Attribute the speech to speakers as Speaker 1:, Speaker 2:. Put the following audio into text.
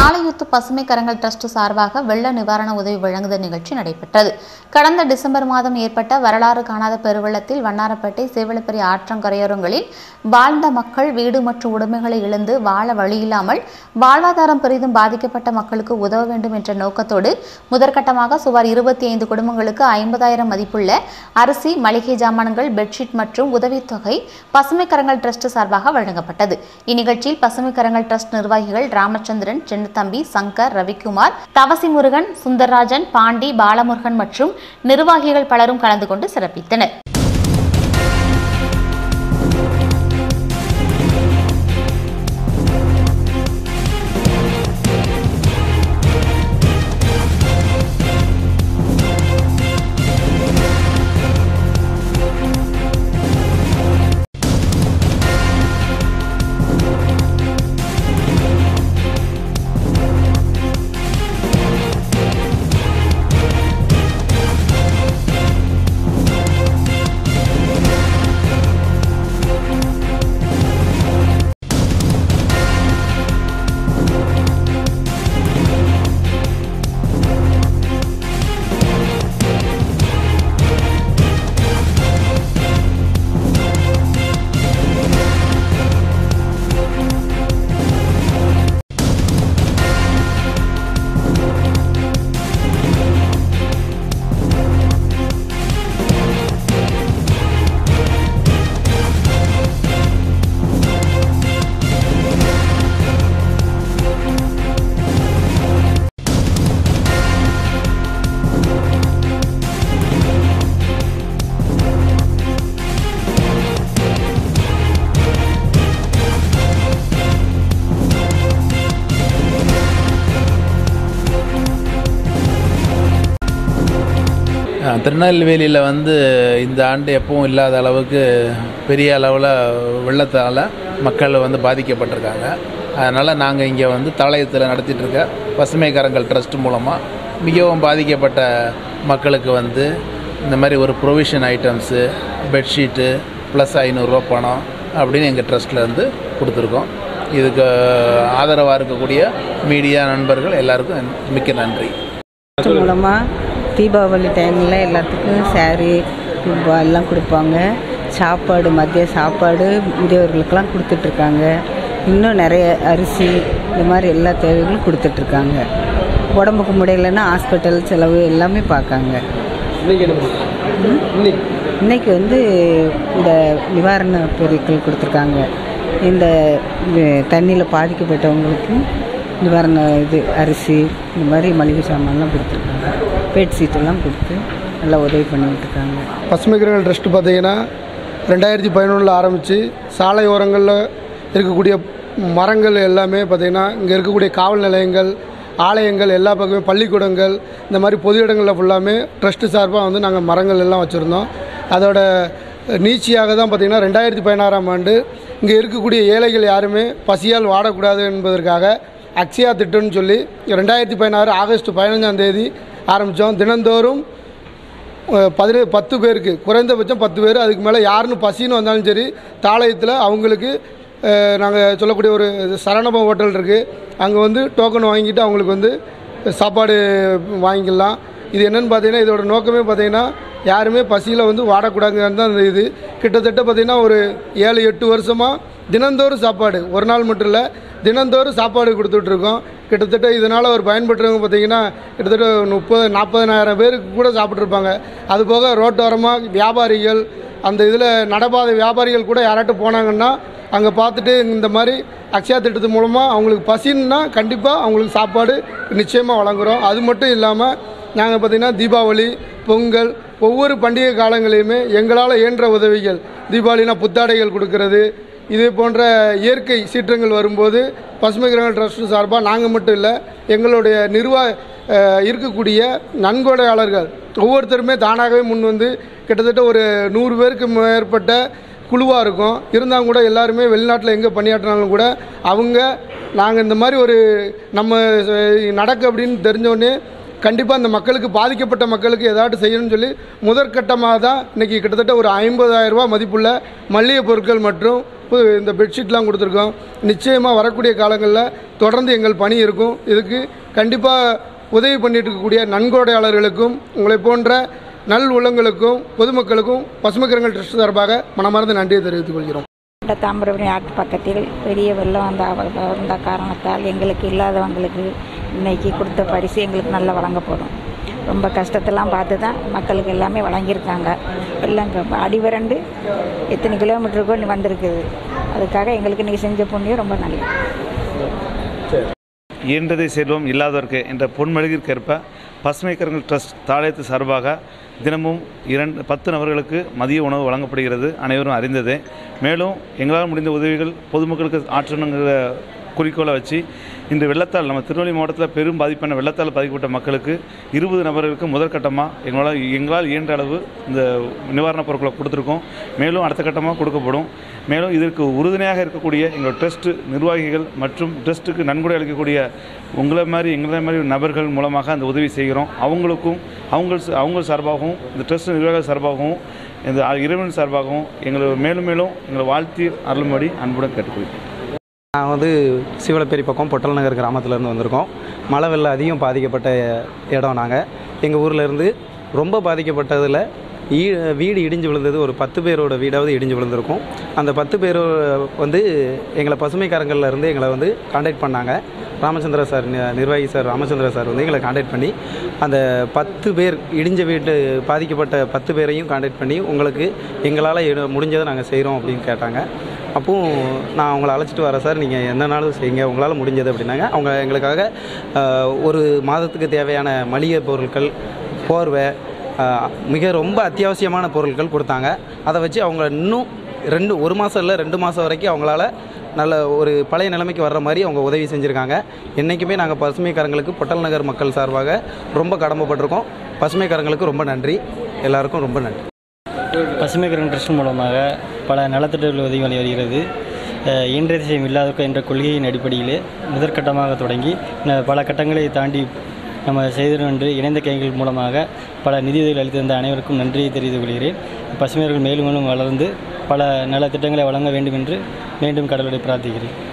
Speaker 1: ஆலயூத்து பசுமை கரங்கள் டிரஸ்ட் சார்பாக வெள்ள நிவாரண உதவி வழங்குதல் நிகழ்ச்சி நடைபெற்றது. கடந்த டிசம்பர் மாதம் ஏற்பட்ட வரலாறு காணாத பெருவெள்ளத்தில் வண்ணாரப்பேட்டை சேவலப்பரி ஆற்றங்கரையோரங்களில் வாழ்ந்த மக்கள் வீடு மற்றும் உடைமைகளை இழந்து வாழ வழியில்லாமல் வாழ்வாதாரம் பெரிதும் பாதிக்கப்பட்ட மக்களுக்கு உதவ வேண்டும் என்ற நோக்கத்தோடு முதற்கட்டமாக சுமார் 25 குடும்பங்களுக்கு 50,000 மதிப்புள்ள அரிசி, மளிகை ஜாமான்கள், பெட்ஷீட் மற்றும் உதவித்தொகை பசுமை கரங்கள் டிரஸ்ட் சார்பாக வழங்கப்பட்டது. இந்நிகழ்ச்சியில் பசுமை கரங்கள் டிரஸ்ட் நிர்வாகிகள் ராமச்சந்திரன், சின்னத்தம்பி, சங்கர், ரவிக்குமார், தவசி முருகன், சுந்தரராஜன், பாண்டி, பாலமுருகன் மற்றும் நிர்வாகிகள் பலரும் கலந்து கொண்டு சிறப்பித்தனர்.
Speaker 2: திருநெல்வேலியில் இந்த ஆண்டு எப்பவும் இல்லாத அளவுக்கு பெரிய அளவில் வெள்ளத்தால் மக்கள் பாதிக்கப்பட்டிருக்காங்க. அதனால் நாங்கள் இங்கே தாளையத்தில் நடத்திட்டுருக்க பசுமை கரங்கள் ட்ரஸ்ட் மூலமாக மிகவும் பாதிக்கப்பட்ட மக்களுக்கு இந்த மாதிரி ஒரு ப்ரொவிஷன் ஐட்டம்ஸு, பெட்ஷீட்டு ப்ளஸ் 500 ரூபா பணம் அப்படின்னு எங்கள் ட்ரஸ்ட்லேருந்து கொடுத்துருக்கோம். இதுக்கு ஆதரவாக இருக்கக்கூடிய மீடியா நண்பர்கள் எல்லாருக்கும் மிக்க நன்றி.
Speaker 3: மூலமாக தீபாவளி டைமில் எல்லாத்துக்கும் சாரி எல்லாம் கொடுப்பாங்க. சாப்பாடு, மதிய சாப்பாடு முதியவர்களுக்கெல்லாம் கொடுத்துட்ருக்காங்க. இன்னும் நிறைய அரிசி இந்த மாதிரி எல்லா தேவைகளும் கொடுத்துட்ருக்காங்க. உடம்புக்கு முடியலைன்னா ஹாஸ்பிட்டல் செலவு எல்லாமே பார்க்காங்க. இன்றைக்கி இந்த நிவாரண பொருட்கள் கொடுத்துருக்காங்க. இந்த தண்ணியில் பாதிக்கப்பட்டவங்களுக்கு நிவாரண அரிசி இந்த மாதிரி மளிகை சாமான்லாம் கொடுத்துருக்காங்க. பெட்ஷீட்டெல்லாம் கொடுத்து நல்லா உதவி பண்ணிக்கிட்டு இருக்காங்க.
Speaker 4: பசுமை கரங்கள் ட்ரஸ்ட்டு பார்த்திங்கன்னா 2011 ஆரம்பித்து சாலை ஓரங்களில் இருக்கக்கூடிய மரங்கள் எல்லாமே பார்த்திங்கன்னா இங்கே இருக்கக்கூடிய காவல் நிலையங்கள், ஆலயங்கள், எல்லா பக்கமே பள்ளிக்கூடங்கள், இந்த மாதிரி பொது இடங்களில் ஃபுல்லாமே ட்ரஸ்ட்டு சார்பாக நாங்கள் மரங்கள் எல்லாம் வச்சுருந்தோம். அதோட நீட்சியாக தான் பார்த்திங்கன்னா 2016ஆம் ஆண்டு இங்கே இருக்கக்கூடிய ஏழைகள் யாருமே பசியால் வாடக்கூடாது என்பதற்காக அக்ஷயா திட்டம்னு சொல்லி 2016 ஆகஸ்ட் 15ஆம் தேதி ஆரம்பித்தோம். தினந்தோறும் 10 பேருக்கு, குறைந்தபட்சம் 10 பேர், அதுக்கு மேலே யாருன்னு பசின்னு வந்தாலும் சரி, தாளையத்தில் அவங்களுக்கு நாங்கள் சொல்லக்கூடிய ஒரு சரணப ஹோட்டல் இருக்குது. அங்கே டோக்கன் வாங்கிட்டு அவங்களுக்கு சாப்பாடு வாங்கிக்கலாம். இது என்னென்னு பார்த்தீங்கன்னா, இதோட நோக்கமே பார்த்தீங்கன்னா யாருமே பசியில் வாடக்கூடாதுன்னு தான் இது. கிட்டத்தட்ட பார்த்திங்கன்னா ஒரு 7-8 வருஷமாக தினந்தோறும் சாப்பாடு, ஒரு நாள் மட்டும் இல்லை, தினந்தோறும் சாப்பாடு கொடுத்துட்ருக்கோம். கிட்டத்தட்ட இதனால் ஒரு பயன்பெற்றவங்க பார்த்திங்கன்னா கிட்டத்தட்ட 30-40,000 பேருக்கு கூட சாப்பிட்ருப்பாங்க. அதுபோக ரோட்டோரமாக வியாபாரிகள், அந்த இதில் நடப்பாத வியாபாரிகள் கூட யாராட்டும் போனாங்கன்னா அங்கே பார்த்துட்டு இந்த மாதிரி அக்ஷயா திட்டத்து மூலமாக அவங்களுக்கு பசின்னா கண்டிப்பாக அவங்களுக்கு சாப்பாடு நிச்சயமாக வழங்குகிறோம். அது மட்டும் இல்லாமல் நாங்கள் பார்த்திங்கன்னா தீபாவளி, பொங்கல், ஒவ்வொரு பண்டிகை காலங்களையுமே எங்களால் இயன்ற உதவிகள், தீபாவளினா புத்தாடைகள் கொடுக்கறது, இதே போன்ற இயற்கை சீற்றங்கள் வரும்போது பசுமை கரங்கள் ட்ரஸ்ட் சார்பாக நாங்கள் மட்டும் இல்லை, எங்களுடைய இருக்கக்கூடிய நன்கொடையாளர்கள் ஒவ்வொருத்தருமே தானாகவே முன் கிட்டத்தட்ட ஒரு 100 பேருக்கு மேற்பட்ட குழுவாக இருக்கும். இருந்தாலும் கூட எல்லாருமே வெளிநாட்டில் எங்கே பணியாற்றினாலும் கூட அவங்க நாங்கள் இந்த மாதிரி ஒரு நம்ம நடக்கு அப்படின்னு தெரிஞ்சோடனே கண்டிப்பாக அந்த மக்களுக்கு பாதிக்கப்பட்ட மக்களுக்கு ஏதாட்டு செய்யணும்னு சொல்லி முதற்கட்டமாக தான் இன்றைக்கி கிட்டத்தட்ட ஒரு 50,000 ரூபா மதிப்புள்ள மளிகை பொருட்கள் மற்றும் இந்த பெட்ஷீட்லாம் கொடுத்துருக்கோம். நிச்சயமாக வரக்கூடிய காலங்களில் தொடர்ந்து எங்கள் பணி இருக்கும். இதுக்கு கண்டிப்பாக உதவி பண்ணிட்டு இருக்கக்கூடிய நன்கொடையாளர்களுக்கும் உங்களை போன்ற நல் உள்ளங்களுக்கும் பொதுமக்களுக்கும் பசுமைக்கரங்கள் ட்ரஸ்ட் சார்பாக மனமார்ந்த நன்றியை தெரிவித்துக் கொள்கிறோம்.
Speaker 5: தாமிரபரணி ஆற்று பக்கத்தில் பெரிய வெள்ளம் வந்த காரணத்தால் எங்களுக்கு இல்லாதவங்களுக்கு இன்னைக்கு கொடுத்த பரிசு எங்களுக்கு நல்லா வழங்கப்படும். ரொம்ப கஷ்டத்தெல்லாம் பார்த்து தான் மக்களுக்கு எல்லாமே வழங்கியிருக்காங்க. வெள்ளம் அடிவரண்டு எத்தனை கிலோமீட்டருக்கோ வந்திருக்குது. அதுக்காக எங்களுக்கு இன்றைக்கி செஞ்ச புண்ணியம் ரொம்ப நல்லது.
Speaker 6: இயன்றதை செல்வம் இல்லாதவர்க்கு என்ற பொன்மொழிகிற்கேற்ப பசுமைக்கரங்கள் ட்ரஸ்ட் தாளையத்து சார்பாக தினமும் 10 நபர்களுக்கு மதிய உணவு வழங்கப்படுகிறது. அனைவரும் அறிந்ததே. மேலும் எங்களால் முடிந்த உதவிகள் பொதுமக்களுக்கு ஆற்றணுங்கிற குறிக்கோளை வச்சு இன்று வெள்ளத்தால் நம்ம திருநெல்வேலி மாவட்டத்தில் பெரும் பாதிப்பான வெள்ளத்தால் பாதிக்கப்பட்ட மக்களுக்கு 20 நபர்களுக்கு முதற்கட்டமாக எங்களால் இயன்ற அளவு இந்த நிவாரணப் பொருட்களை கொடுத்துருக்கோம். மேலும் அடுத்த கட்டமாக கொடுக்கப்படும். மேலும் இதற்கு உறுதுணையாக இருக்கக்கூடிய எங்கள் ட்ரஸ்ட் நிர்வாகிகள் மற்றும் ட்ரஸ்ட்டுக்கு நன்கொடை அளிக்கக்கூடிய எங்களை மாதிரி நபர்கள் மூலமாக அந்த உதவி செய்கிறோம். அவங்க சார்பாகவும் இந்த ட்ரஸ்ட் நிர்வாகிகள் சார்பாகவும் இந்த இறைவன் சார்பாகவும் மேலும் எங்களை வாழ்த்தி அருளும்படி அன்புடன் கேட்டுக்கொள்கிறேன்.
Speaker 7: நான் சீவலப்பேரி பக்கம் பொட்டல் நகர் கிராமத்திலேருந்து வந்திருக்கோம். மழை வெள்ளம் அதிகம் பாதிக்கப்பட்ட இடம். நாங்கள் எங்கள் ஊரில் ரொம்ப பாதிக்கப்பட்டதில் வீடு இடிஞ்சு விழுந்தது. ஒரு 10 பேரோட வீடாவது இடிஞ்சு விழுந்திருக்கும். அந்த 10 பேர் எங்களை பசுமைக்காரங்கள்லேருந்து எங்களை கான்டாக்ட் பண்ணாங்க. ராமச்சந்திர சார், நிர்வாகி சார் ராமச்சந்திர சார் எங்களை கான்டாக்ட் பண்ணி அந்த 10 பேர் இடிஞ்ச வீட்டு பாதிக்கப்பட்ட 10 பேரையும் கான்டாக்ட் பண்ணி உங்களுக்கு எங்களால் முடிஞ்சதை நாங்கள் செய்கிறோம் அப்படின்னு கேட்டாங்க. அப்போது நான் அவங்கள அழைச்சிட்டு வரேன் சார், நீங்கள் என்னன்னாலும் செய்யுங்க, உங்களால் முடிஞ்சது அப்படின்னாங்க. அவங்க எங்களுக்காக ஒரு மாதத்துக்கு தேவையான மளிகை பொருட்கள், போர்வை, மிக ரொம்ப அத்தியாவசியமான பொருட்கள் கொடுத்தாங்க. அதை வச்சு அவங்க இன்னும் 1 மாதம் இல்லை 2 மாதம் வரைக்கும் அவங்களால நல்ல ஒரு பழைய நிலைமைக்கு வர்ற மாதிரி அவங்க உதவி செஞ்சுருக்காங்க. என்றைக்குமே நாங்கள் பசுமைக்காரங்களுக்கு பொட்டல் நகர் மக்கள் சார்பாக ரொம்ப கடமைப்பட்டிருக்கோம். பசுமைக்காரங்களுக்கு ரொம்ப நன்றி. எல்லாருக்கும் ரொம்ப நன்றி.
Speaker 8: பசுமைக்கரங்கள் ட்ரஸ்ட் மூலமாக பல நலத்திட்டங்கள் உதவி வருகிறது. இன்றைய திசையும் இல்லாதவர்கள் என்ற கொள்கையின் அடிப்படையிலே முதற்கட்டமாக தொடங்கி பல கட்டங்களை தாண்டி நம்ம செய்திடும் என்று இணைந்த கைகள் மூலமாக பல நிதியுதவிகள் அளித்திருந்த அனைவருக்கும் நன்றியை தெரிவித்துக் கொள்கிறேன். பசுமையர்கள் மேலும் மேலும் வளர்ந்து பல நல திட்டங்களை வழங்க வேண்டும் என்று மீண்டும் கடவுளை பிரார்த்திக்கிறேன்.